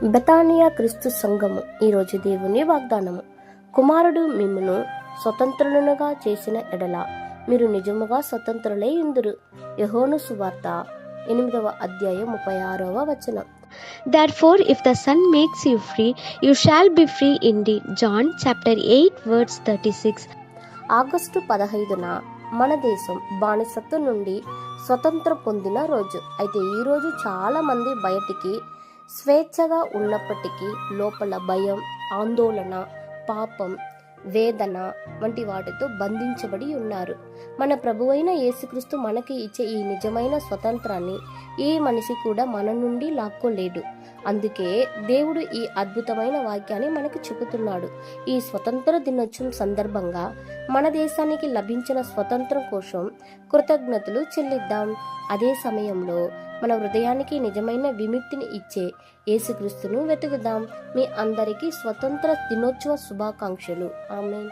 బెతానియా క్రీస్తు సంఘము. ఈరోజు దేవుని వాగ్దానము. కుమారుడు మిమ్మును స్వతంత్రులుగా చేసిన ఎడల మీరు నిజముగా స్వతంత్రులై ఉందురు. యోహాను సువార్త 8వ అధ్యాయం 36వ వచనం. Therefore, if the Son makes you free, you shall be free indeed. John chapter 8 verse 36. August 15న మన దేశం బానిసత్వం నుండి స్వతంత్రం పొందిన రోజు. అయితే ఈరోజు చాలా మంది బయటికి స్వేచ్ఛగా ఉన్నప్పటికీ లోపల భయం, ఆందోళన, పాపం, వేదన వంటి వాటితో బంధించబడి ఉన్నారు. మన ప్రభువైన యేసుక్రీస్తు మనకి ఇచ్చే ఈ నిజమైన స్వతంత్రాన్ని ఏ మనిషి కూడా మన నుండి లాక్కోలేడు. అందుకే దేవుడు ఈ అద్భుతమైన వాక్యాన్ని మనకు చెబుతున్నాడు. ఈ స్వతంత్ర దినోత్సవం సందర్భంగా మన దేశానికి లభించిన స్వతంత్రం కోసం కృతజ్ఞతలు చెల్లిద్దాం. అదే సమయంలో మన హృదయానికి నిజమైన విముక్తిని ఇచ్చే యేసుక్రీస్తును వెతుకుదాం. మీ అందరికీ స్వతంత్ర దినోత్సవ శుభాకాంక్షలు. ఆమేన్.